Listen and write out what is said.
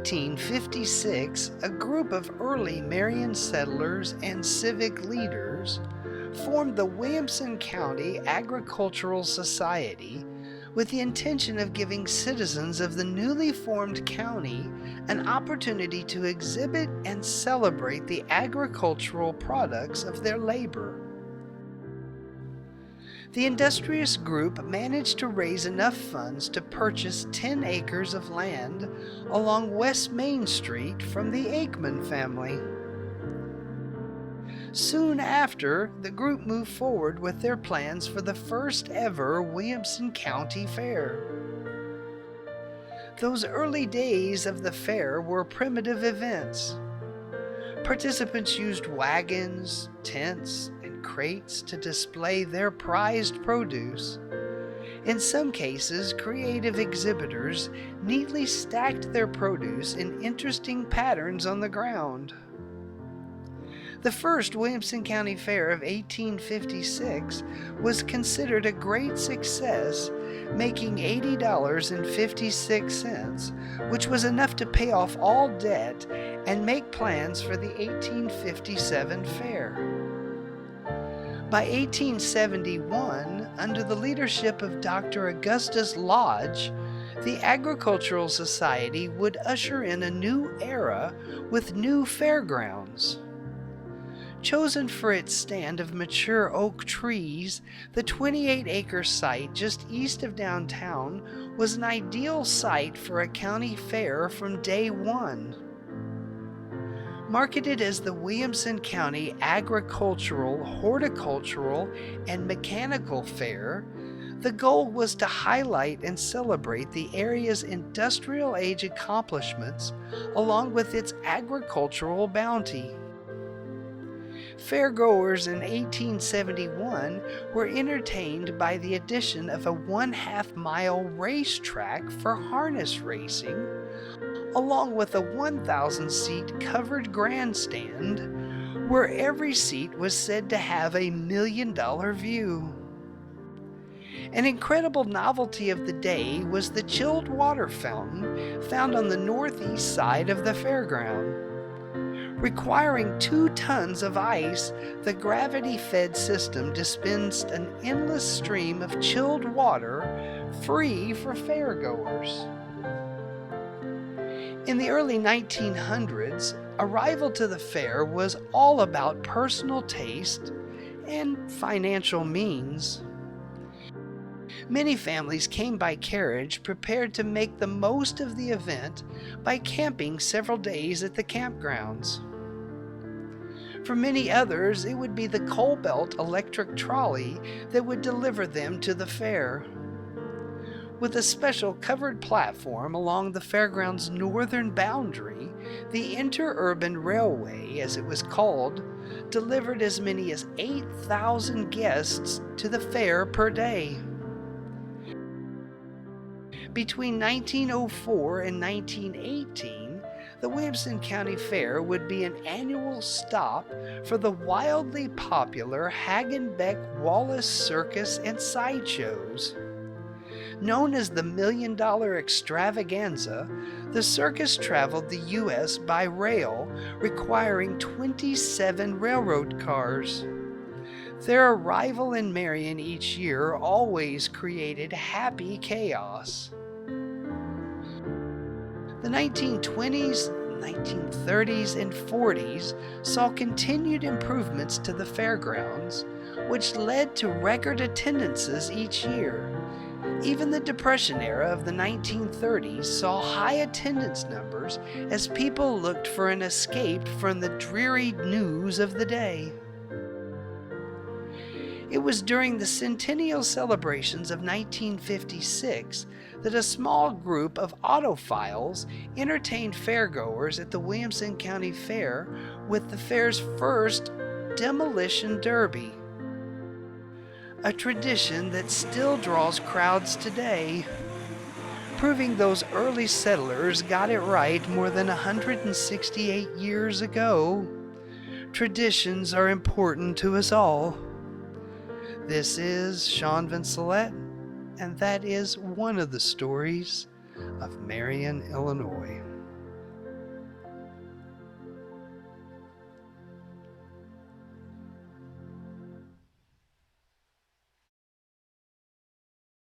1856, a group of early Marion settlers and civic leaders formed the Williamson County Agricultural Society with the intention of giving citizens of the newly formed county an opportunity to exhibit and celebrate the agricultural products of their labor. The industrious group managed to raise enough funds to purchase 10 acres of land along West Main Street from the Aikman family. Soon after, the group moved forward with their plans for the first ever Williamson County Fair. Those early days of the fair were primitive events. Participants used wagons, tents, and crates to display their prized produce. In some cases, creative exhibitors neatly stacked their produce in interesting patterns on the ground. The first Williamson County Fair of 1856 was considered a great success, making $80.56, which was enough to pay off all debt and make plans for the 1857 fair. By 1871, under the leadership of Dr. Augustus Lodge, the Agricultural Society would usher in a new era with new fairgrounds. Chosen for its stand of mature oak trees, the 28-acre site just east of downtown was an ideal site for a county fair from day one. Marketed as the Williamson County Agricultural, Horticultural, and Mechanical Fair, the goal was to highlight and celebrate the area's industrial age accomplishments along with its agricultural bounty. Fairgoers in 1871 were entertained by the addition of a 1/2-mile racetrack for harness racing, along with a 1,000-seat covered grandstand where every seat was said to have a $1 million view. An incredible novelty of the day was the chilled water fountain found on the northeast side of the fairground. Requiring 2 tons of ice, the gravity-fed system dispensed an endless stream of chilled water free for fairgoers. In the early 1900s, arrival to the fair was all about personal taste and financial means. Many families came by carriage prepared to make the most of the event by camping several days at the campgrounds. For many others, it would be the coal belt electric trolley that would deliver them to the fair. With a special covered platform along the fairground's northern boundary, the Interurban Railway, as it was called, delivered as many as 8,000 guests to the fair per day. Between 1904 and 1918, the Williamson County Fair would be an annual stop for the wildly popular Hagenbeck Wallace Circus and Sideshows. Known as the $1 Million Extravaganza, the circus traveled the U.S. by rail, requiring 27 railroad cars. Their arrival in Marion each year always created happy chaos. The 1920s, 1930s, and 40s saw continued improvements to the fairgrounds, which led to record attendances each year. Even the Depression era of the 1930s saw high attendance numbers as people looked for an escape from the dreary news of the day. It was during the centennial celebrations of 1956 that a small group of autophiles entertained fairgoers at the Williamson County Fair with the fair's first demolition derby, a tradition that still draws crowds today, proving those early settlers got it right more than 168 years ago. Traditions are important to us all. This is Sean Vincelette, and that is one of the stories of Marion, Illinois.